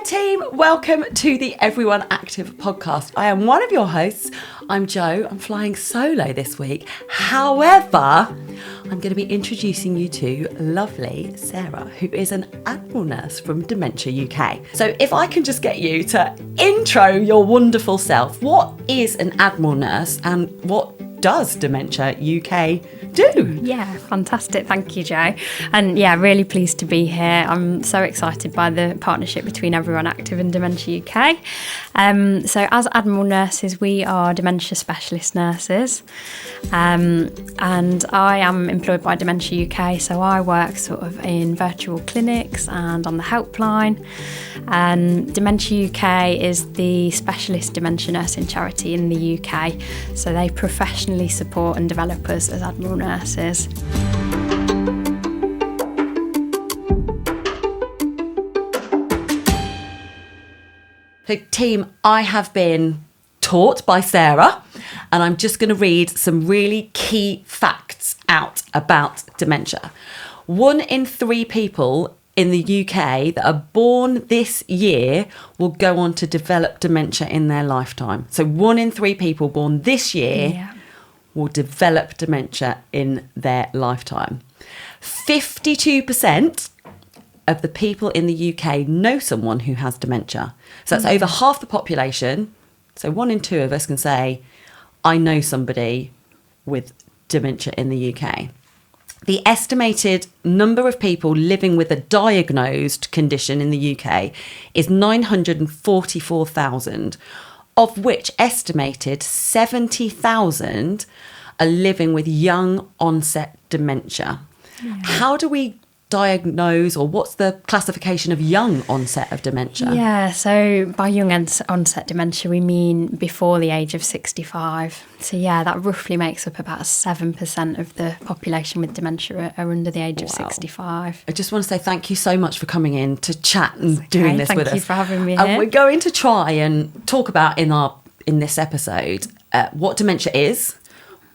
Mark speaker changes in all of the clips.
Speaker 1: team, welcome to the Everyone Active podcast. I am one of your hosts. I'm Jo. I'm flying solo this week. However, I'm going to be introducing you to lovely Sarah, who is an Admiral nurse from Dementia UK. So if I can just get you to intro your wonderful self, what is an Admiral nurse and what does Dementia UK do?
Speaker 2: Yeah, fantastic. Thank you, Jo. And yeah, really pleased to be here. I'm so excited by the partnership between Everyone Active and Dementia UK. So as Admiral nurses, we are dementia specialist nurses. And I am employed by Dementia UK, so I work sort of in virtual clinics and on the helpline. And Dementia UK is the specialist dementia nursing charity in the UK, so they professionally support and develop us as Admiral nurses.
Speaker 1: So team, I have been taught by Sarah, and I'm just going to read some really key facts out about dementia. 1 in 3 people in the UK that are born this year will go on to develop dementia in their lifetime. So 1 in 3 people born this year will develop dementia in their lifetime. 52% of the people in the UK know someone who has dementia. So that's over half the population. So 1 in 2 of us can say, I know somebody with dementia in the UK. The estimated number of people living with a diagnosed condition in the UK is 944,000, of which estimated 70,000 are living with young onset dementia. Yeah. How do we diagnose, or what's the classification of young onset of dementia?
Speaker 2: Yeah, so by young onset dementia we mean before the age of 65. So yeah, that roughly makes up about 7% of the population with dementia are under the age of 65.
Speaker 1: I just want to say thank you so much for coming in to chat and doing this with us.
Speaker 2: Thank you for having me here.
Speaker 1: And we're going to try and talk about in this episode what dementia is,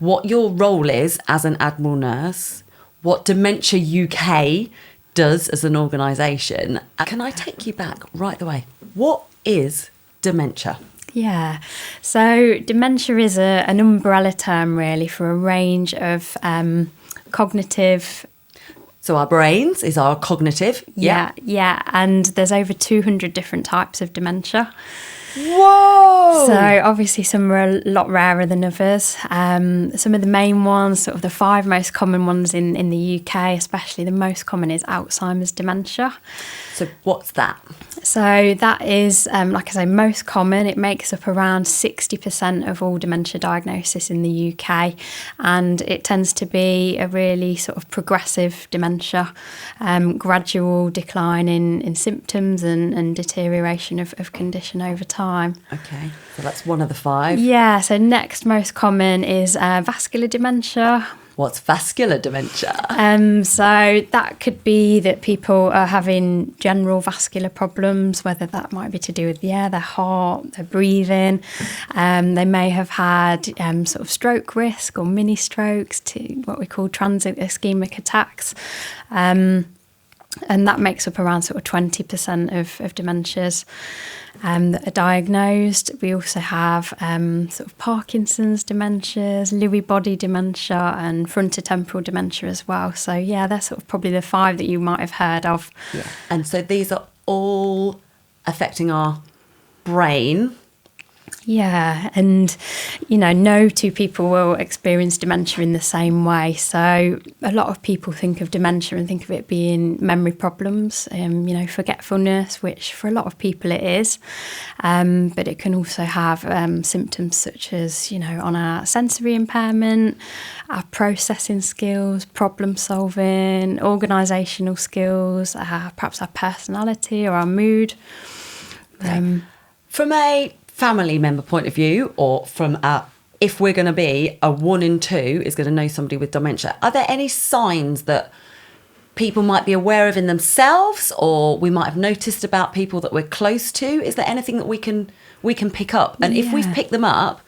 Speaker 1: what your role is as an Admiral nurse, what Dementia UK does as an organisation. Can I take you back right the way? What is dementia?
Speaker 2: Yeah, so dementia is an umbrella term really for a range of cognitive.
Speaker 1: So our brains is our cognitive.
Speaker 2: Yeah, and there's over 200 different types of dementia.
Speaker 1: Whoa!
Speaker 2: So obviously some are a lot rarer than others. Some of the main ones, sort of the 5 most common ones in the UK especially, the most common is Alzheimer's dementia.
Speaker 1: So what's that?
Speaker 2: So that is, like I say, most common. It makes up around 60% of all dementia diagnosis in the UK, and it tends to be a really sort of progressive dementia, gradual decline in symptoms and deterioration of condition over time.
Speaker 1: Okay, so that's one of the 5.
Speaker 2: Yeah, so next most common is vascular dementia.
Speaker 1: What's vascular dementia?
Speaker 2: So that could be that people are having general vascular problems, whether that might be to do with their heart, their breathing. They may have had sort of stroke risk or mini strokes, to what we call transient ischemic attacks. And that makes up around sort of 20% of dementias that are diagnosed. We also have sort of Parkinson's dementias, Lewy body dementia and frontotemporal dementia as well. So yeah, they're sort of probably the 5 that you might have heard of.
Speaker 1: Yeah. And so these are all affecting our brain.
Speaker 2: Yeah, and no 2 people will experience dementia in the same way. So a lot of people think of dementia and think of it being memory problems, forgetfulness, which for a lot of people it is. But it can also have symptoms such as, on our sensory impairment, our processing skills, problem solving, organisational skills, perhaps our personality or our mood.
Speaker 1: From a family member point of view, or from if we're going to be a 1 in 2 is going to know somebody with dementia, are there any signs that people might be aware of in themselves, or we might have noticed about people that we're close to? Is there anything that we can pick up? And if we've picked them up,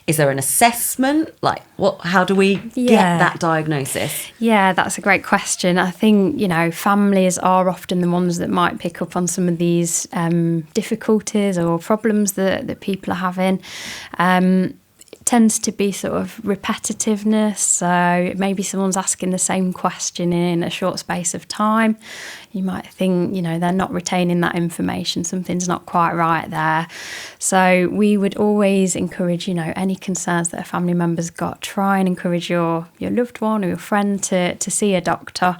Speaker 1: Is there an assessment? Like, how do we get that diagnosis?
Speaker 2: Yeah, that's a great question. I think, families are often the ones that might pick up on some of these difficulties or problems that people are having. It tends to be sort of repetitiveness. So maybe someone's asking the same question in a short space of time. You might think, they're not retaining that information. Something's not quite right there. So we would always encourage, any concerns that a family member's got, try and encourage your loved one or your friend to see a doctor.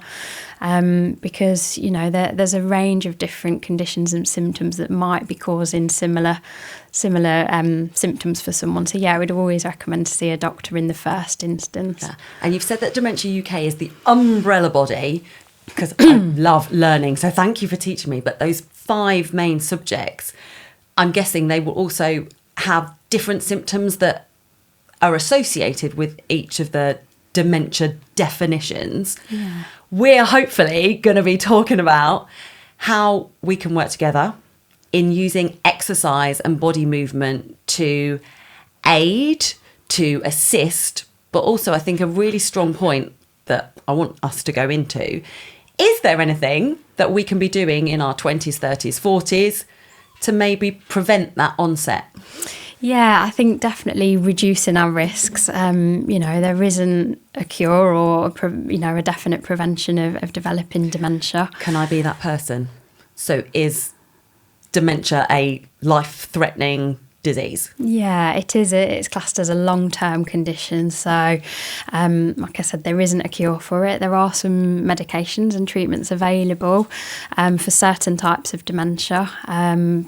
Speaker 2: Because, there's a range of different conditions and symptoms that might be causing similar symptoms for someone. So, I would always recommend to see a doctor in the first instance.
Speaker 1: Yeah. And you've said that Dementia UK is the umbrella body, because I love learning. So thank you for teaching me. But those 5 main subjects, I'm guessing they will also have different symptoms that are associated with each of the dementia definitions. Yeah. We're hopefully going to be talking about how we can work together in using exercise and body movement to aid, to assist, but also I think a really strong point that I want us to go into, is there anything that we can be doing in our 20s, 30s, 40s to maybe prevent that onset?
Speaker 2: Yeah, I think definitely reducing our risks. There isn't a cure or, a definite prevention of developing dementia.
Speaker 1: Can I be that person? So is dementia a life-threatening disease?
Speaker 2: Yeah, it is. It's classed as a long-term condition. So, like I said, there isn't a cure for it. There are some medications and treatments available for certain types of dementia,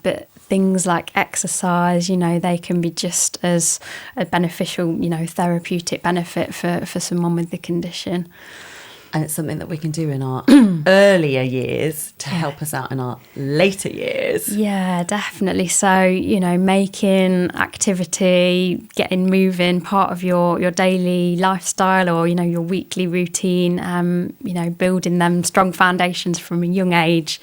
Speaker 2: but things like exercise, they can be just as a beneficial, therapeutic benefit for someone with the condition.
Speaker 1: And it's something that we can do in our earlier years to help us out in our later years.
Speaker 2: Yeah, definitely. So, making activity, getting moving part of your daily lifestyle or, your weekly routine, building them strong foundations from a young age,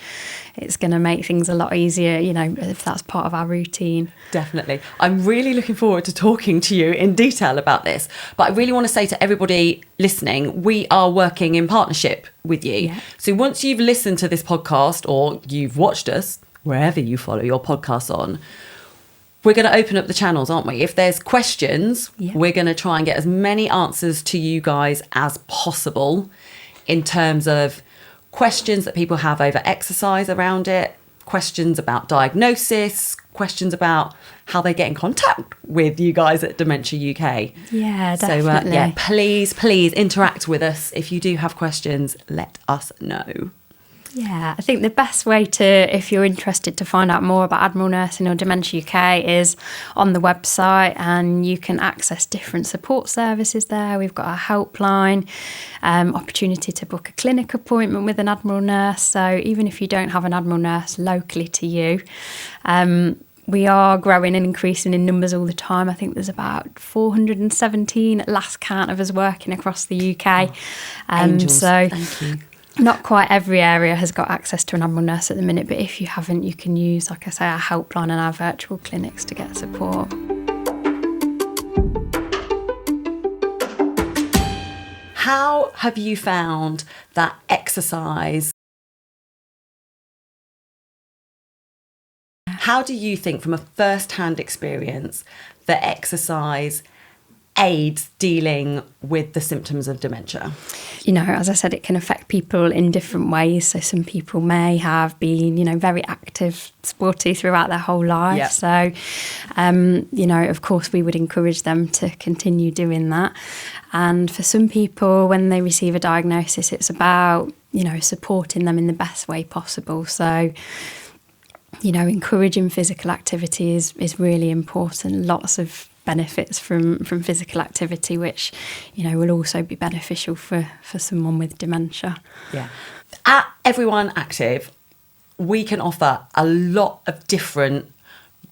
Speaker 2: it's going to make things a lot easier, if that's part of our routine.
Speaker 1: Definitely. I'm really looking forward to talking to you in detail about this. But I really want to say to everybody listening, we are working in partnership with you. Yeah. So once you've listened to this podcast or you've watched us, wherever you follow your podcasts on, we're going to open up the channels, aren't we? If there's questions, we're going to try and get as many answers to you guys as possible in terms of questions that people have over exercise around it, questions about diagnosis, questions about how they get in contact with you guys at Dementia UK.
Speaker 2: Yeah, definitely.
Speaker 1: So, please interact with us. If you do have questions, let us know.
Speaker 2: Yeah, I think the best way if you're interested to find out more about Admiral Nursing or Dementia UK is on the website, and you can access different support services there. We've got a helpline, opportunity to book a clinic appointment with an Admiral nurse. So even if you don't have an Admiral nurse locally to you, we are growing and increasing in numbers all the time. I think there's about 417 at last count of us working across the UK.
Speaker 1: Angels,
Speaker 2: so
Speaker 1: thank you.
Speaker 2: Not quite every area has got access to an Admiral nurse at the minute, but if you haven't, you can use, like I say, our helpline and our virtual clinics to get support.
Speaker 1: How have you found that exercise? How do you think, from a first-hand experience, that exercise aids dealing with the symptoms of dementia?
Speaker 2: As I said, it can affect people in different ways. So some people may have been, very active, sporty throughout their whole life. Yep. So, of course, we would encourage them to continue doing that. And for some people, when they receive a diagnosis, it's about, supporting them in the best way possible. So, encouraging physical activity is really important. Lots of benefits from physical activity, which, will also be beneficial for someone with dementia.
Speaker 1: Yeah. At Everyone Active, we can offer a lot of different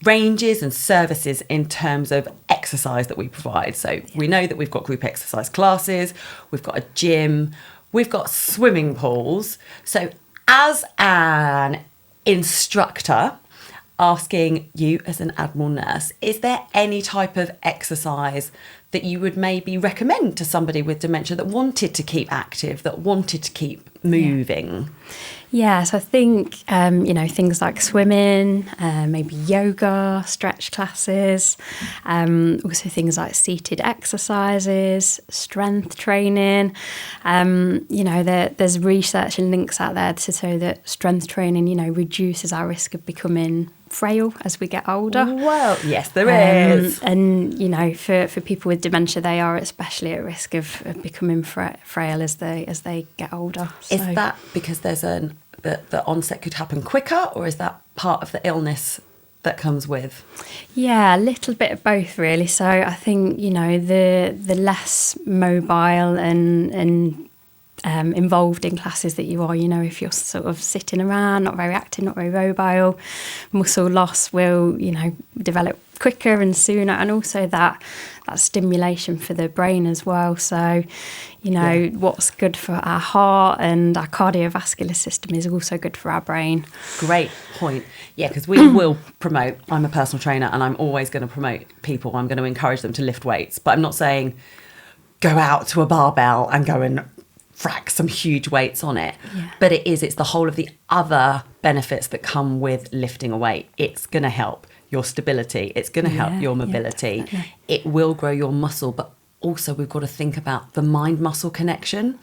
Speaker 1: ranges and services in terms of exercise that we provide. So we know that we've got group exercise classes, we've got a gym, we've got swimming pools. So as an instructor, asking you as an Admiral nurse, is there any type of exercise that you would maybe recommend to somebody with dementia that wanted to keep active, that wanted to keep moving?
Speaker 2: Yeah, so I think, things like swimming, maybe yoga, stretch classes, also things like seated exercises, strength training. There's research and links out there to show that strength training, reduces our risk of becoming frail as we get older.
Speaker 1: Well, yes, there is.
Speaker 2: And, for people with dementia, they are especially at risk of becoming frail as they get older. So.
Speaker 1: Is that because there's the onset could happen quicker, or is that part of the illness that comes with?
Speaker 2: Yeah, a little bit of both, really. So I think, the less mobile and involved in classes that you are, if you're sort of sitting around, not very active, not very mobile, muscle loss will, develop quicker and sooner, and also that stimulation for the brain as well. So, what's good for our heart and our cardiovascular system is also good for our brain.
Speaker 1: Great point. Yeah, because we will promote, I'm a personal trainer and I'm always going to promote people, I'm going to encourage them to lift weights, but I'm not saying go out to a barbell and go and frack some huge weights on it.
Speaker 2: Yeah.
Speaker 1: But it's the whole of the other benefits that come with lifting a weight. It's going to help your stability. It's going to help your mobility.
Speaker 2: Yeah,
Speaker 1: it will grow your muscle, but also we've got to think about the mind-muscle connection.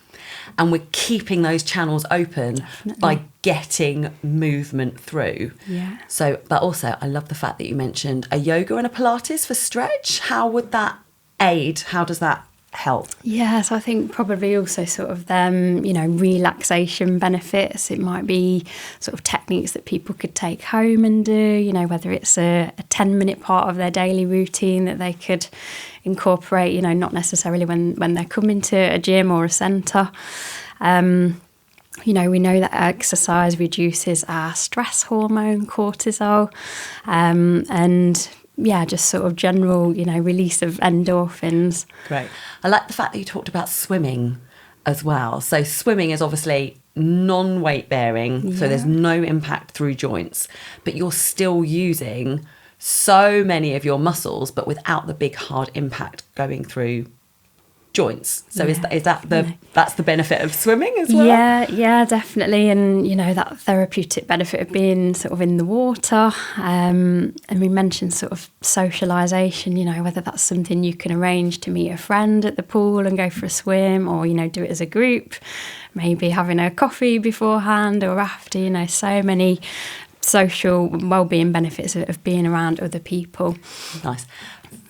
Speaker 1: And we're keeping those channels open by getting movement through.
Speaker 2: Yeah.
Speaker 1: So, but also I love the fact that you mentioned a yoga and a Pilates for stretch. How would that aid? How does that help?
Speaker 2: Yeah, so I think probably also sort of them, relaxation benefits. It might be sort of techniques that people could take home and do, whether it's a 10-minute part of their daily routine that they could incorporate, not necessarily when they're coming to a gym or a centre. We know that exercise reduces our stress hormone, cortisol, and just sort of general, release of endorphins.
Speaker 1: Great. I like the fact that you talked about swimming as well. So swimming is obviously non-weight bearing, so there's no impact through joints, but you're still using so many of your muscles, but without the big hard impact going through joints. So is that that's the benefit of swimming as well?
Speaker 2: Yeah, definitely. And that therapeutic benefit of being sort of in the water, and we mentioned sort of socialisation, whether that's something you can arrange to meet a friend at the pool and go for a swim, or do it as a group, maybe having a coffee beforehand or after. So many social well-being benefits of being around other people.
Speaker 1: Nice.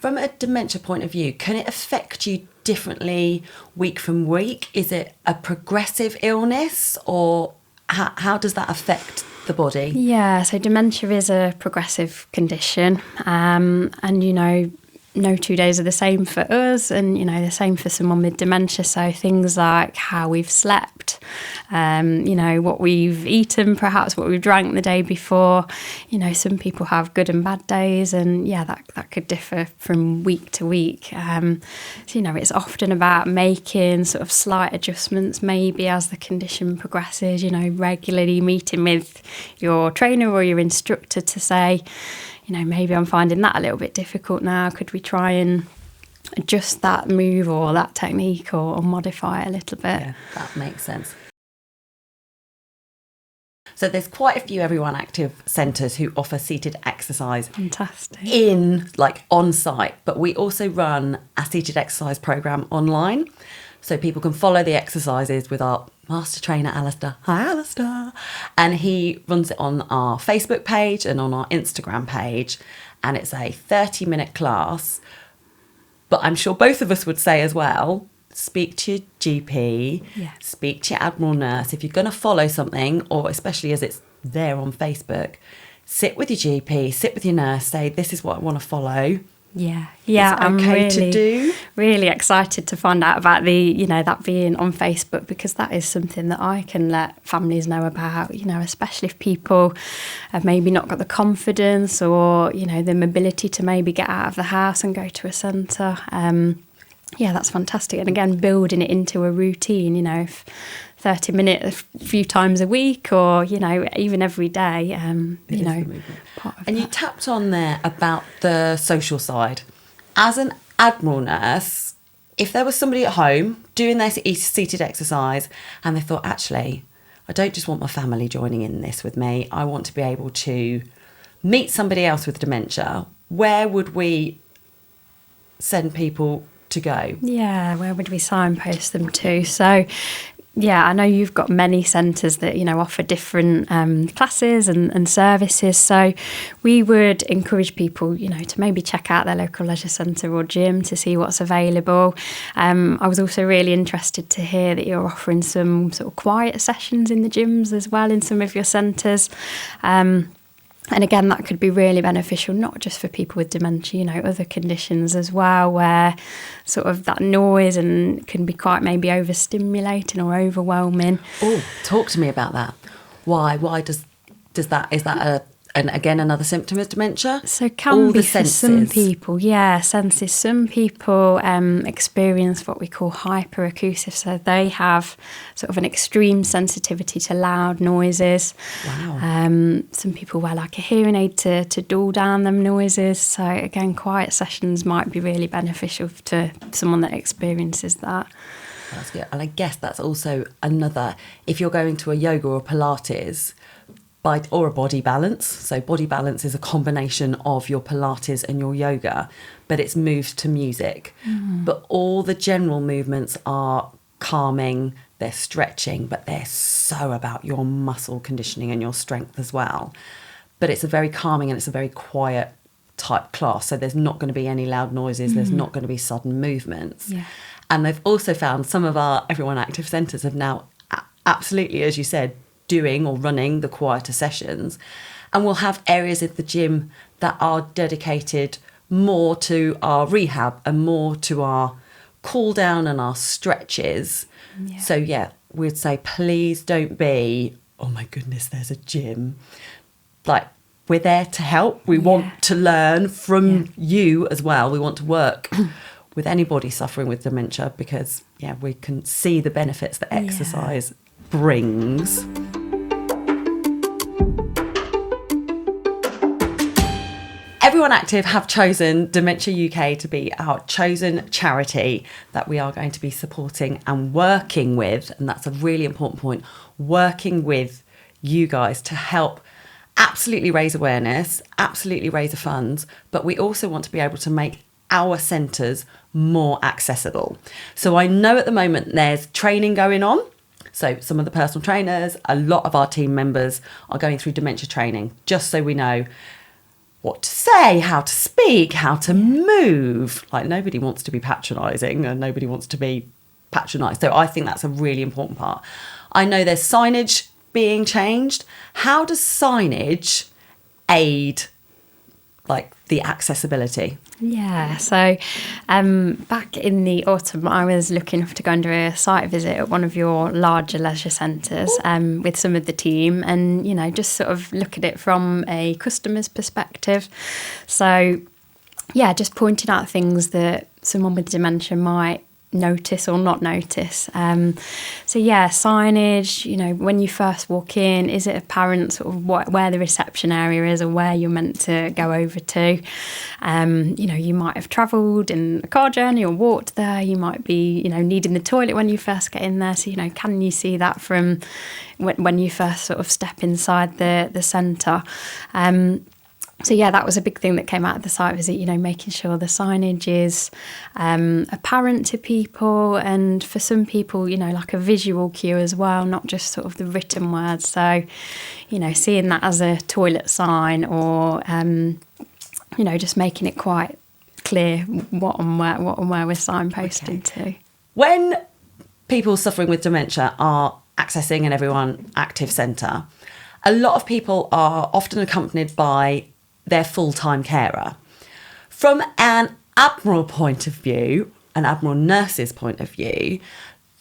Speaker 1: From a dementia point of view, can it affect you differently week from week? Is it a progressive illness, or how does that affect the body?
Speaker 2: Yeah, so dementia is a progressive condition, and no 2 days are the same for us, and the same for someone with dementia. So things like how we've slept, what we've eaten, perhaps what we've drank the day before. Some people have good and bad days, and that could differ from week to week. It's often about making sort of slight adjustments, maybe as the condition progresses. Regularly meeting with your trainer or your instructor to say, maybe I'm finding that a little bit difficult now. Could we try and adjust that move or that technique or modify it a little bit?
Speaker 1: Yeah, that makes sense. So there's quite a few Everyone Active centres who offer seated exercise.
Speaker 2: Fantastic.
Speaker 1: On site, but we also run a seated exercise programme online. So people can follow the exercises with our master trainer, Alistair. Hi, Alistair. And he runs it on our Facebook page and on our Instagram page. And it's a 30-minute class. But I'm sure both of us would say as well, speak to your GP, speak to your Admiral nurse. If you're going to follow something, or especially as it's there on Facebook, sit with your GP, sit with your nurse, say, this is what I want to follow.
Speaker 2: Yeah,
Speaker 1: I'm
Speaker 2: really excited to find out about that being on Facebook, because that is something that I can let families know about, especially if people have maybe not got the confidence or, the mobility to maybe get out of the house and go to a centre. That's fantastic. And again, building it into a routine, if 30 minutes a few times a week, or, even every day, part of
Speaker 1: And
Speaker 2: that.
Speaker 1: you tapped on there about the social side. As an Admiral nurse, if there was somebody at home doing their seated exercise and they thought, actually, I don't just want my family joining in this with me, I want to be able to meet somebody else with dementia, where would we send people to go?
Speaker 2: Yeah, where would we signpost them to? So, yeah, I know you've got many centres that, offer different classes and services. So we would encourage people, to maybe check out their local leisure centre or gym to see what's available. I was also really interested to hear that you're offering some sort of quiet sessions in the gyms as well in some of your centres. And again, that could be really beneficial, not just for people with dementia, other conditions as well, where sort of that noise and can be quite maybe overstimulating or overwhelming.
Speaker 1: Oh, talk to me about that. Why does that, is that and again, another symptom of dementia?
Speaker 2: So it can
Speaker 1: All
Speaker 2: be
Speaker 1: the
Speaker 2: for
Speaker 1: senses.
Speaker 2: some people, senses. Some people experience what we call hyperacusis, so they have sort of an extreme sensitivity to loud noises.
Speaker 1: Wow.
Speaker 2: Some people wear like a hearing aid to dull down them noises. So again, quiet sessions might be really beneficial to someone that experiences that.
Speaker 1: That's good. And I guess that's also another, if you're going to a yoga or Pilates, or a body balance. So body balance is a combination of your Pilates and your yoga, but it's moved to music. But all the general movements are calming, they're stretching, but they're so about your muscle conditioning and your strength as well. But it's a very calming and it's a very quiet type class. So there's not going to be any loud noises, there's not going to be sudden movements.
Speaker 2: Yeah.
Speaker 1: And they've also found some of our Everyone Active centres have now absolutely, as you said, doing or running the quieter sessions, and we'll have areas of the gym that are dedicated more to our rehab and more to our cool down and our stretches. So we'd say please don't be, oh my goodness, there's a gym. Like, we're there to help. We want to learn from you as well. We want to work with anybody suffering with dementia because we can see the benefits that exercise brings. Everyone Active have chosen Dementia UK to be our chosen charity that we are going to be supporting and working with, and that's a really important point, working with you guys to help absolutely raise awareness, absolutely raise the funds, but we also want to be able to make our centres more accessible. So I know at the moment there's training going on. So some of the personal trainers, a lot of our team members are going through dementia training, just so we know what to say, how to speak, how to move. Like, nobody wants to be patronising and nobody wants to be patronised. So I think that's a really important part. I know there's signage being changed. How does signage aid like the accessibility?
Speaker 2: Yeah, so back in the autumn, I was lucky enough to go and do a site visit at one of your larger leisure centres with some of the team and, just sort of look at it from a customer's perspective. So, just pointing out things that someone with dementia might notice or not notice. Signage, when you first walk in, is it apparent sort of where the reception area is or where you're meant to go over to? You might have travelled in a car journey or walked there. You might be, needing the toilet when you first get in there. So, can you see that from when you first sort of step inside the centre? That was a big thing that came out of the site visit, making sure the signage is apparent to people, and for some people, like a visual cue as well, not just sort of the written words. So, seeing that as a toilet sign or, just making it quite clear what and where we're signposted to.
Speaker 1: When people suffering with dementia are accessing an Everyone Active centre, a lot of people are often accompanied by their full-time carer. From an Admiral point of view, an Admiral nurse's point of view,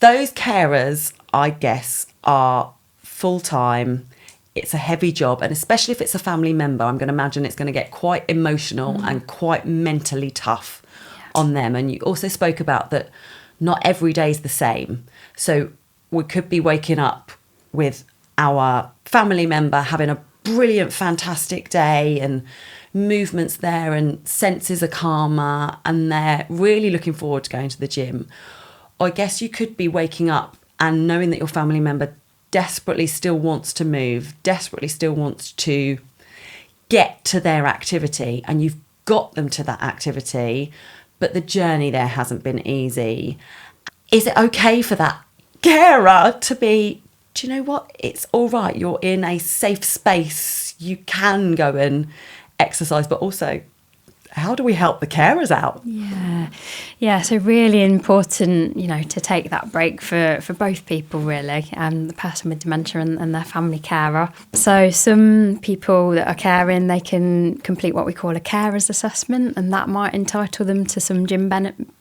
Speaker 1: those carers, I guess, are full-time. It's a heavy job, and especially if it's a family member, I'm going to imagine it's going to get quite emotional and quite mentally tough on them. And you also spoke about that not every day is the same. So we could be waking up with our family member having a brilliant, fantastic day and movements there and senses are calmer and they're really looking forward to going to the gym. Or I guess you could be waking up and knowing that your family member desperately still wants to move, desperately still wants to get to their activity, and you've got them to that activity, but the journey there hasn't been easy. Is it okay for that carer to be, do you know what? It's all right. You're in a safe space. You can go and exercise, but also, how do we help the carers out?
Speaker 2: Yeah. So really important, to take that break for both people, really, the person with dementia and their family carer. So some people that are caring, they can complete what we call a carers assessment, and that might entitle them to some gym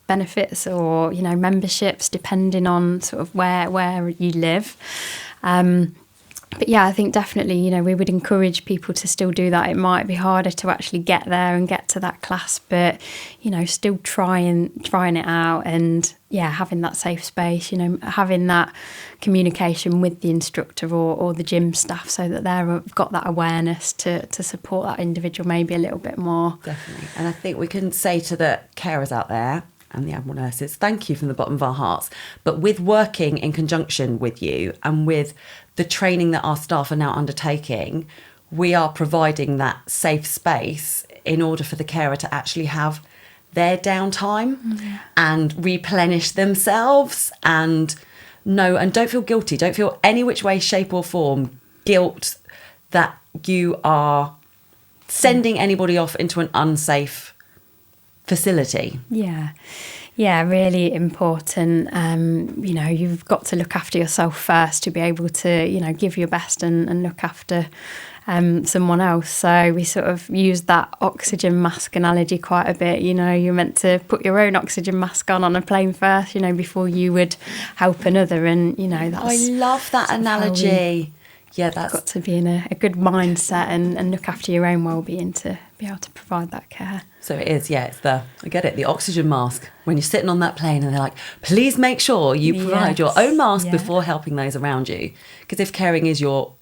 Speaker 2: benefits or, memberships, depending on sort of where you live. But yeah, I think definitely, we would encourage people to still do that. It might be harder to actually get there and get to that class, but, still trying it out and, having that safe space, having that communication with the instructor or the gym staff so that they've got that awareness to support that individual maybe a little bit more.
Speaker 1: Definitely. And I think we can say to the carers out there and the Admiral nurses, thank you from the bottom of our hearts. But with working in conjunction with you and with the training that our staff are now undertaking, we are providing that safe space in order for the carer to actually have their downtime and replenish themselves and don't feel guilty. Don't feel any which way, shape or form guilt that you are sending anybody off into an unsafe facility.
Speaker 2: Yeah, really important. You've got to look after yourself first to be able to, give your best and look after someone else. So we sort of use that oxygen mask analogy quite a bit. You're meant to put your own oxygen mask on a plane first, before you would help another. And, that's...
Speaker 1: I love that analogy. Yeah, that's
Speaker 2: got to be in a good mindset and look after your own well-being to be able to provide that care.
Speaker 1: So it is, I get it, the oxygen mask. When you're sitting on that plane and they're like, please make sure you provide your own mask before helping those around you. Because if caring is your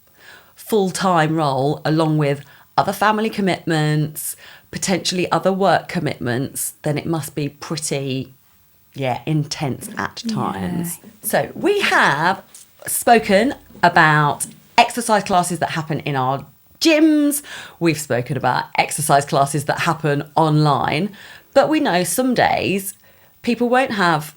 Speaker 1: full-time role, along with other family commitments, potentially other work commitments, then it must be pretty, intense at times. So we have spoken about exercise classes that happen in our gyms. We've spoken about exercise classes that happen online, but we know some days people won't have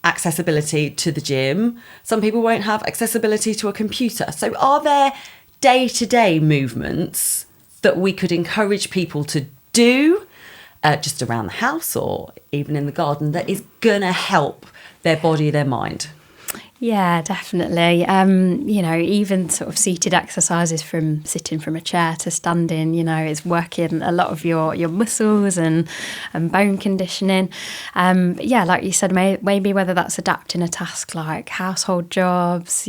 Speaker 1: accessibility to the gym. Some people won't have accessibility to a computer. So are there day-to-day movements that we could encourage people to do just around the house or even in the garden that is going to help their body, their mind?
Speaker 2: Yeah, definitely. Even sort of seated exercises from sitting from a chair to standing, it's working a lot of your muscles and bone conditioning. But like you said, maybe whether that's adapting a task like household jobs,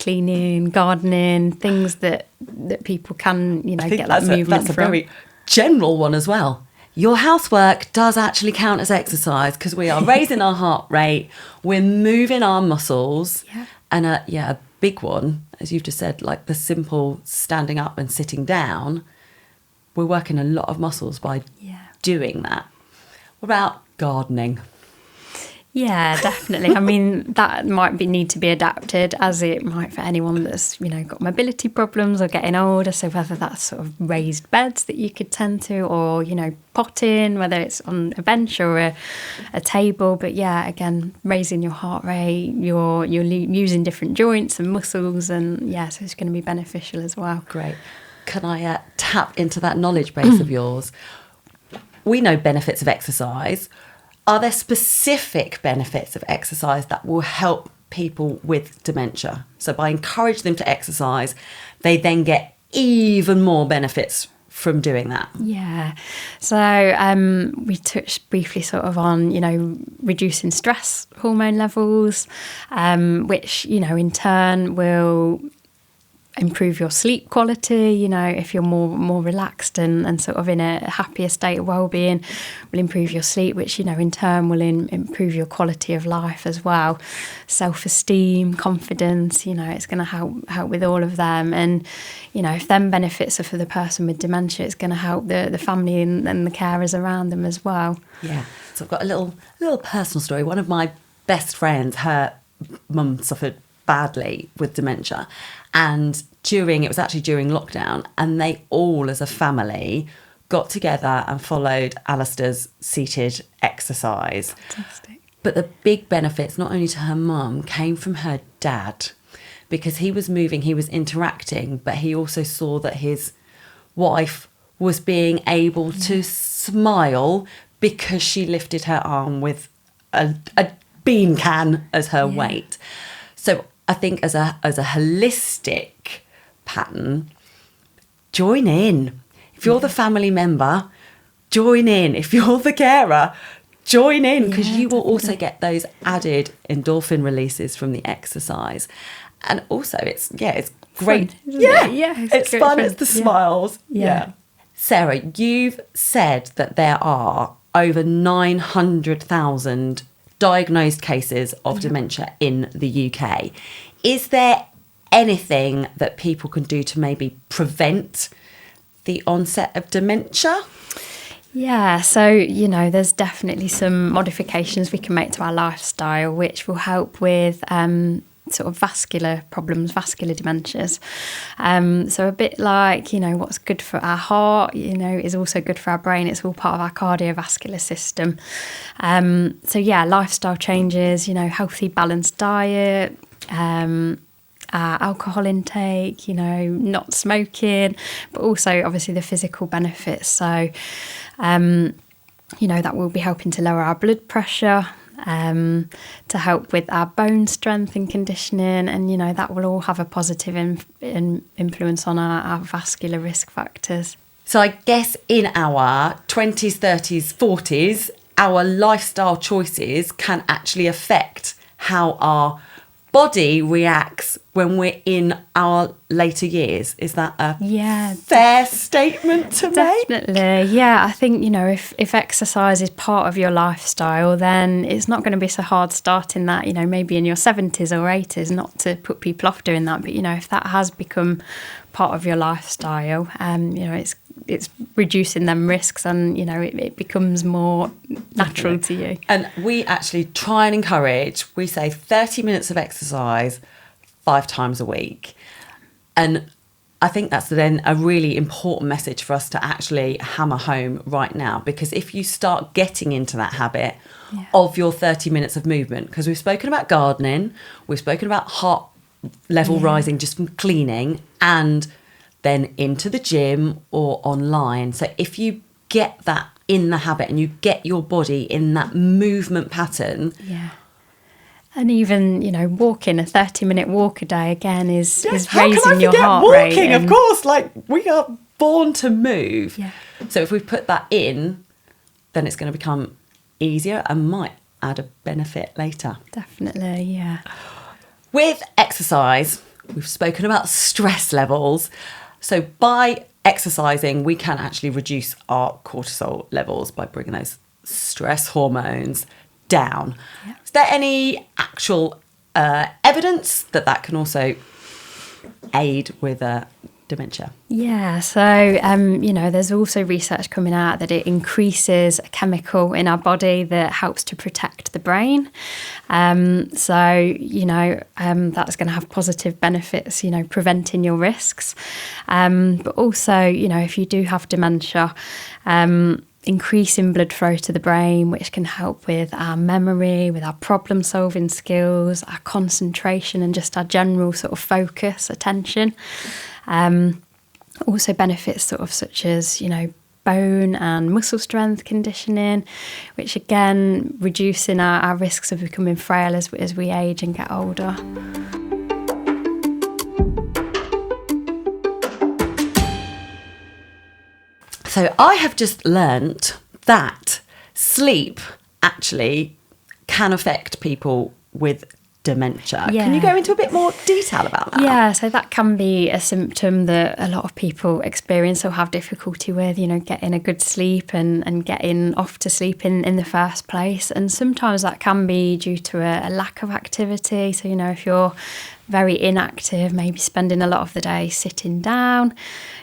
Speaker 2: cleaning, gardening, things that people can, get that movement from.
Speaker 1: That's a very general one as well. Your housework does actually count as exercise because we are raising our heart rate, we're moving our muscles, and a big one, as you've just said, like the simple standing up and sitting down, we're working a lot of muscles by doing that. What about gardening?
Speaker 2: Yeah, definitely. I mean, that might need to be adapted as it might for anyone that's, got mobility problems or getting older. So whether that's sort of raised beds that you could tend to or, potting, whether it's on a bench or a table. But again, raising your heart rate, you're using different joints and muscles and so it's going to be beneficial as well.
Speaker 1: Great. Can I tap into that knowledge base of yours? We know benefits of exercise. Are there specific benefits of exercise that will help people with dementia? So by encouraging them to exercise, they then get even more benefits from doing that.
Speaker 2: Yeah. So we touched briefly sort of on, reducing stress hormone levels, which, in turn will improve your sleep quality. You know, if you're more relaxed and sort of in a happier state of well-being, will improve your sleep, which, you know, in turn will improve your quality of life as well. Self-esteem, confidence, you know, it's going to help with all of them. And, you know, if them benefits are for the person with dementia, it's going to help the family and the carers around them as well.
Speaker 1: Yeah. So I've got a little personal story. One of my best friends, her mum suffered badly with dementia, and it was actually during lockdown, and they all as a family got together and followed Alistair's seated exercise.
Speaker 2: Fantastic.
Speaker 1: But the big benefits, not only to her mum, came from her dad, because he was moving, he was interacting, but he also saw that his wife was being able to smile because she lifted her arm with a bean can as her weight. So I think as a holistic pattern, join in. If you're the family member, join in. If you're the carer, join in, because you will also get those added endorphin releases from the exercise. And also it's great.
Speaker 2: Fun, it's
Speaker 1: fun.
Speaker 2: fun.
Speaker 1: It's the smiles. Yeah. Sarah, you've said that there are over 900,000 diagnosed cases of dementia in the UK. Is there anything that people can do to maybe prevent the onset of dementia?
Speaker 2: Yeah, so, you know, there's definitely some modifications we can make to our lifestyle which will help with sort of vascular problems, vascular dementias. So a bit like, you know, what's good for our heart, you know, is also good for our brain. It's all part of our cardiovascular system. So yeah, lifestyle changes, you know, healthy, balanced diet, alcohol intake, you know, not smoking, but also obviously the physical benefits. So, you know, that will be helping to lower our blood pressure, to help with our bone strength and conditioning, and, you know, that will all have a positive influence on our vascular risk factors.
Speaker 1: So I guess in our 20s, 30s, 40s, our lifestyle choices can actually affect how our body reacts when we're in our later years. Is that a fair statement to make?
Speaker 2: Definitely, yeah. I think, you know, if exercise is part of your lifestyle, then it's not going to be so hard starting that, you know, maybe in your 70s or 80s, not to put people off doing that. But, you know, if that has become part of your lifestyle, you know, it's reducing them risks, and, you know, it becomes more natural to you.
Speaker 1: And we actually try and encourage, we say 30 minutes of exercise 5 times a week. And I think that's then a really important message for us to actually hammer home right now, because if you start getting into that habit of your 30 minutes of movement, because we've spoken about gardening, we've spoken about heart level rising just from cleaning, and then into the gym or online. So if you get that in the habit and you get your body in that movement pattern.
Speaker 2: Yeah. And even, you know, walking, a 30-minute walk a day, again, is
Speaker 1: How
Speaker 2: raising
Speaker 1: can I
Speaker 2: your
Speaker 1: forget
Speaker 2: heart
Speaker 1: walking,
Speaker 2: rate.
Speaker 1: of course, like, we are born to move.
Speaker 2: Yeah.
Speaker 1: So if we put that in, then it's going to become easier and might add a benefit later.
Speaker 2: Definitely, yeah.
Speaker 1: With exercise, we've spoken about stress levels. So by exercising, we can actually reduce our cortisol levels by bringing those stress hormones down. Yeah. Is there any actual evidence that can also aid with dementia? Yeah,
Speaker 2: so, you know, there's also research coming out that it increases a chemical in our body that helps to protect the brain. So, you know, that's going to have positive benefits, you know, preventing your risks. But also, you know, if you do have dementia, increasing blood flow to the brain, which can help with our memory, with our problem solving skills, our concentration, and just our general sort of focus, attention. Also benefits sort of such as, you know, bone and muscle strength conditioning, which again reducing our risks of becoming frail as we age and get older.
Speaker 1: So I have just learnt that sleep actually can affect people with dementia.
Speaker 2: Yeah.
Speaker 1: Can you go into a bit more detail about that?
Speaker 2: Yeah, so that can be a symptom that a lot of people experience or have difficulty with, getting a good sleep and getting off to sleep in the first place. And sometimes that can be due to a lack of activity. So, if you're very inactive, maybe spending a lot of the day sitting down,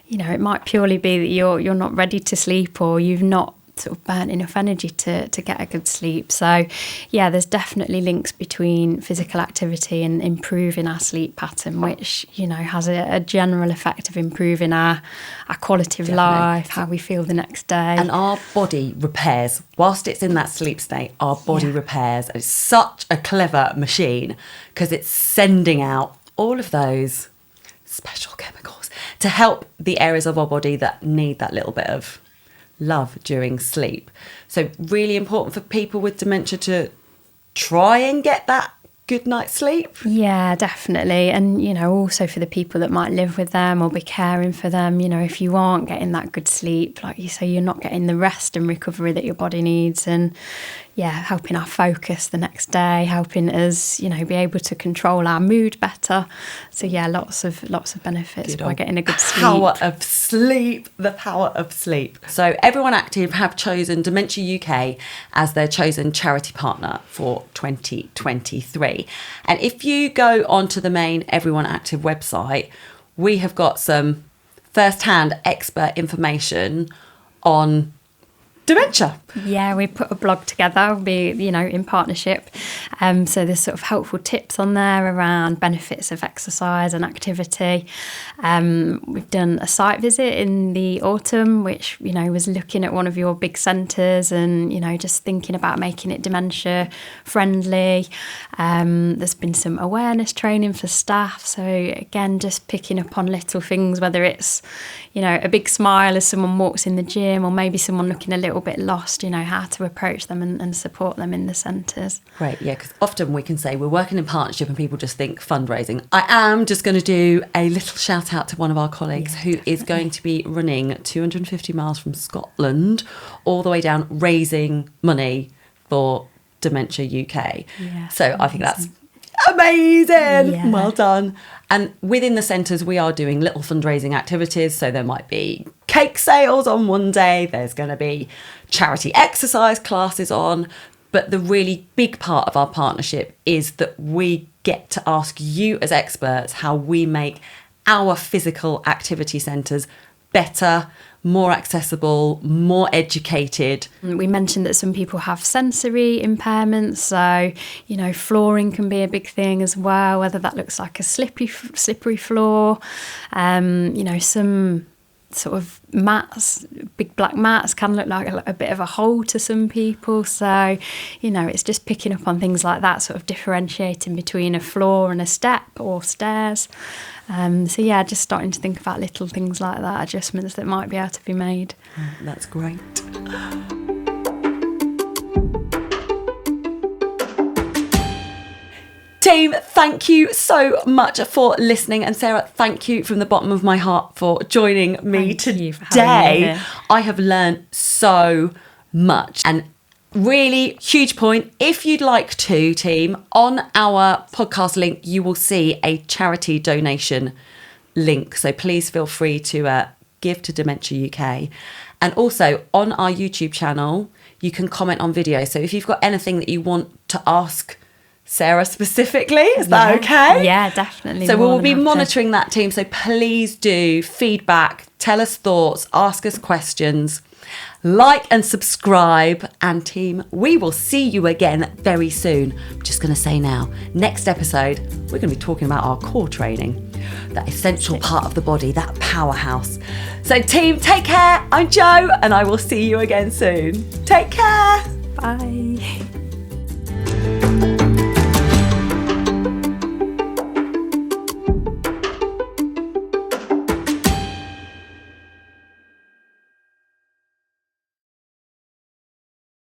Speaker 2: it might purely be that you're not ready to sleep, or you've not sort of burnt enough energy to get a good sleep. So yeah, there's definitely links between physical activity and improving our sleep pattern, which has a general effect of improving our quality of life, how we feel the next day.
Speaker 1: And our body repairs whilst it's in that sleep state. Our body repairs. It's such a clever machine because it's sending out all of those special chemicals to help the areas of our body that need that little bit of love during sleep. So really important for people with dementia to try and get that good night's sleep.
Speaker 2: Yeah, definitely. And also for the people that might live with them or be caring for them, if you aren't getting that good sleep, like you say, you're not getting the rest and recovery that your body needs, and helping our focus the next day, helping us be able to control our mood better. So lots of benefits by getting a good sleep.
Speaker 1: The power of sleep. So Everyone Active have chosen Dementia UK as their chosen charity partner for 2023. And if you go onto the main Everyone Active website, we have got some first-hand expert information on dementia.
Speaker 2: Yeah, we put a blog together, in partnership. So there's sort of helpful tips on there around benefits of exercise and activity. We've done a site visit in the autumn, which, was looking at one of your big centres and, just thinking about making it dementia friendly. There's been some awareness training for staff. So again, just picking up on little things, whether it's, a big smile as someone walks in the gym, or maybe someone looking a little bit lost, how to approach them and support them in the centres.
Speaker 1: Great, yeah, because often we can say we're working in partnership and people just think fundraising. I am just going to do a little shout out to one of our colleagues who is going to be running 250 miles from Scotland all the way down, raising money for Dementia UK. Yeah, so I think that's amazing. Yeah. Well done. And within the centres, we are doing little fundraising activities. So there might be cake sales on one day. There's going to be charity exercise classes on. But the really big part of our partnership is that we get to ask you as experts how we make our physical activity centres better, more accessible, more educated.
Speaker 2: We mentioned that some people have sensory impairments, so flooring can be a big thing as well, whether that looks like a slippery floor. Some sort of mats, big black mats, can look like a bit of a hole to some people. So it's just picking up on things like that, sort of differentiating between a floor and a step or stairs. Just starting to think about little things like that, adjustments that might be able to be made.
Speaker 1: That's great. Team, thank you so much for listening. And Sarah, thank you from the bottom of my heart for joining me today. I have learned so much. And really huge point, if you'd like to, team, on our podcast link, you will see a charity donation link. So please feel free to give to Dementia UK. And also on our YouTube channel, you can comment on video. So if you've got anything that you want to ask Sarah specifically, is that okay?
Speaker 2: Yeah, definitely.
Speaker 1: So we'll be monitoring that, team. So please do feedback, tell us thoughts, ask us questions, like and subscribe. And team, we will see you again very soon. I'm just going to say now, next episode, we're going to be talking about our core training, that essential part of the body, that powerhouse. So team, take care. I'm Jo, and I will see you again soon. Take care.
Speaker 2: Bye.